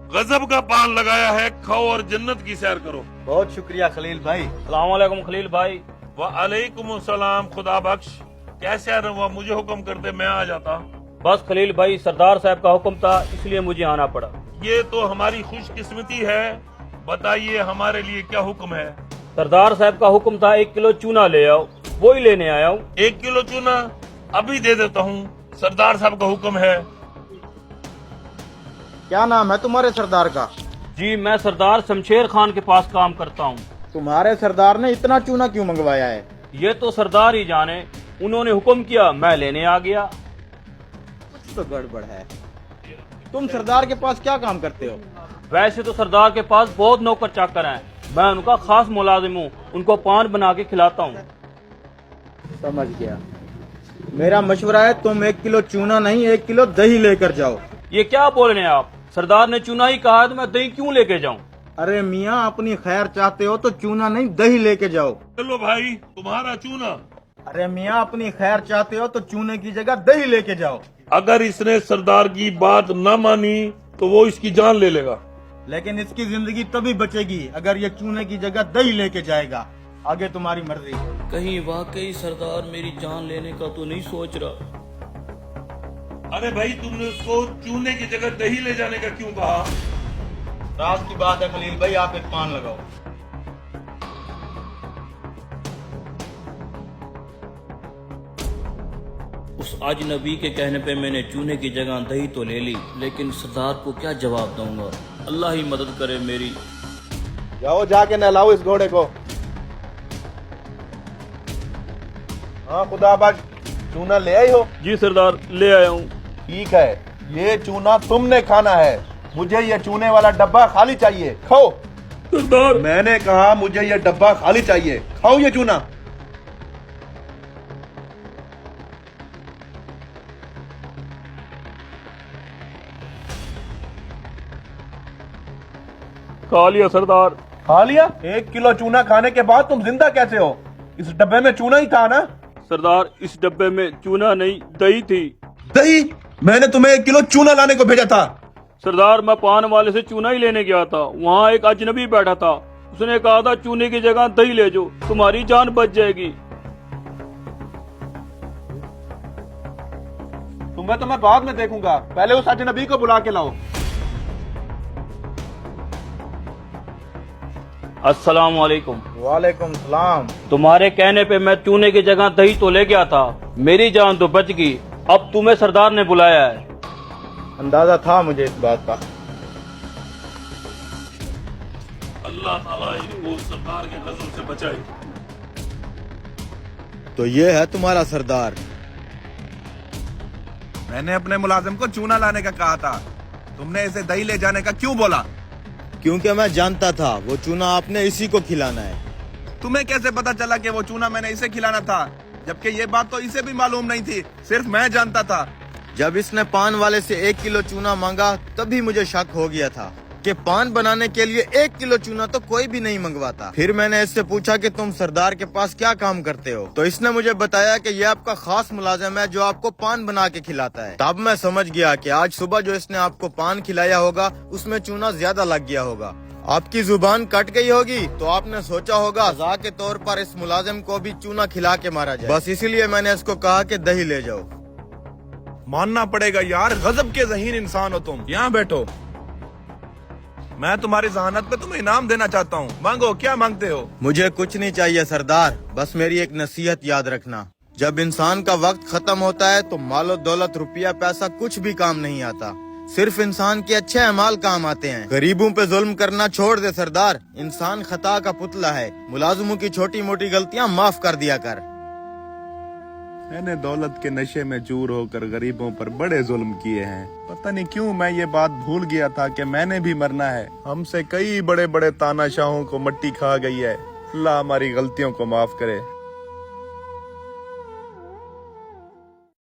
गजब का पान लगाया है, खाओ और जन्नत की सैर करो। बहुत शुक्रिया खलील भाई। अस्सलाम वालेकुम खलील भाई। वालेकुम सलाम, खुदा बख्श। कैसे आना हुआ? मुझे हुक्म करते, मैं आ जाता। बस खलील भाई, सरदार साहब का हुक्म था इसलिए मुझे आना पड़ा। ये तो हमारी खुशकिस्मती है। बताइए हमारे लिए क्या हुक्म है? सरदार साहब का हुक्म था 1 किलो चूना ले आओ, वही लेने आया हूँ। 1 किलो चूना अभी दे देता हूँ, सरदार साहब का हुक्म है। क्या नाम है तुम्हारे सरदार का? जी, मैं सरदार शमशेर खान के पास काम करता हूँ। तुम्हारे सरदार ने इतना चूना क्यों मंगवाया है? ये तो सरदार ही जाने, उन्होंने हुक्म किया, मैं लेने आ गया। कुछ तो गड़बड़ है। तुम सरदार के पास क्या काम करते हो? वैसे तो सरदार के पास बहुत नौकर चाकर हैं, मैं उनका खास मुलाजिम हूँ, उनको पान बना के खिलाता हूँ। समझ गया। मेरा मशवरा है तुम 1 किलो चूना नहीं 1 किलो दही लेकर जाओ। ये क्या बोल रहे हैं आप? सरदार ने चूना ही कहा है तो मैं दही क्यों लेके जाऊं? अरे मियाँ, अपनी खैर चाहते हो तो चूना नहीं दही लेके जाओ। चलो भाई, तुम्हारा चूना। अरे मियाँ, अपनी खैर चाहते हो तो चूने की जगह दही लेके जाओ। अगर इसने सरदार की बात न मानी तो वो इसकी जान ले लेगा। लेकिन इसकी जिंदगी तभी बचेगी अगर ये चूने की जगह दही लेके जाएगा। आगे तुम्हारी मर्जी। कहीं वाकई सरदार मेरी जान लेने का तो नहीं सोच रहा? अरे भाई, तुमने उसको चूने की जगह दही ले जाने का क्यों कहा? राज की बात है खलील भाई, आप एक पान लगाओ। उस अजनबी के कहने पे मैंने चूने की जगह दही तो ले ली, लेकिन सरदार को क्या जवाब दूंगा? अल्लाह ही मदद करे मेरी। जाओ जाके नहलाओ इस घोड़े को। हाँ खुदा बख्श, चूना ले आई हो? जी सरदार, ले आया हूँ। ठीक है, ये चूना तुमने खाना है। मुझे ये चूने वाला डब्बा खाली चाहिए, खाओ। सरदार, मैंने कहा मुझे ये डब्बा खाली चाहिए, खाओ ये चूना। खा लिया सरदार। खा लिया? 1 किलो चूना खाने के बाद तुम जिंदा कैसे हो? इस डब्बे में चूना ही था ना? सरदार, इस डब्बे में चूना नहीं दही थी। दही? मैंने तुम्हें 1 किलो चूना लाने को भेजा था। सरदार, मैं पान वाले से चूना ही लेने गया था, वहाँ एक अजनबी बैठा था, उसने कहा था चूने की जगह दही ले जाओ, तुम्हारी जान बच जाएगी। तुम्हें तो मैं बाद में देखूंगा, पहले उस अजनबी को बुला के लाओ। अस्सलाम वालेकुम। वालेकुम सलाम। तुम्हारे कहने पे मैं चूने की जगह दही तो ले गया था, मेरी जान तो बच गई। अब तुम्हें सरदार ने बुलाया है। अंदाजा था मुझे इस बात का। अल्लाह ताला इनको सरदार के गजब से बचाए। तो ये है तुम्हारा सरदार। मैंने अपने मुलाजिम को चूना लाने का कहा था, तुमने इसे दही ले जाने का क्यों बोला? क्योंकि मैं जानता था वो चूना आपने इसी को खिलाना है। तुम्हें कैसे पता चला कि वो चूना मैंने इसे खिलाना था, जबकि ये बात तो इसे भी मालूम नहीं थी, सिर्फ मैं जानता था। जब इसने पान वाले से 1 किलो चूना मांगा तभी मुझे शक हो गया था कि पान बनाने के लिए 1 किलो चूना तो कोई भी नहीं मंगवाता। फिर मैंने इससे पूछा कि तुम सरदार के पास क्या काम करते हो, तो इसने मुझे बताया कि ये आपका खास मुलाजिम है जो आपको पान बना के खिलाता है। तब मैं समझ गया कि आज सुबह जो इसने आपको पान खिलाया होगा उसमें चूना ज्यादा लग गया होगा। आपकी जुबान कट गई होगी तो आपने सोचा होगा सजा के तौर पर इस मुलाजिम को भी चूना खिला के मारा जाए। बस इसीलिए मैंने इसको कहा कि दही ले जाओ। मानना पड़ेगा यार, गजब के ज़हीन इंसान हो तुम। यहाँ बैठो, मैं तुम्हारी जहानत पे तुम्हें इनाम देना चाहता हूँ। मांगो, क्या मांगते हो? मुझे कुछ नहीं चाहिए सरदार, बस मेरी एक नसीहत याद रखना। जब इंसान का वक्त खत्म होता है तो मालो दौलत रुपया पैसा कुछ भी काम नहीं आता, सिर्फ इंसान के अच्छे अमाल काम आते हैं। गरीबों पे जुल्म करना छोड़ दे सरदार, इंसान खता का पुतला है। मुलाजिमों की छोटी मोटी गलतियाँ माफ कर दिया कर। मैंने दौलत के नशे में चूर होकर गरीबों पर बड़े जुल्म किए हैं। पता नहीं क्यों मैं ये बात भूल गया था कि मैंने भी मरना है। हमसे कई बड़े बड़े तानाशाहों को मट्टी खा गई है। अल्लाह हमारी गलतियों को माफ करे।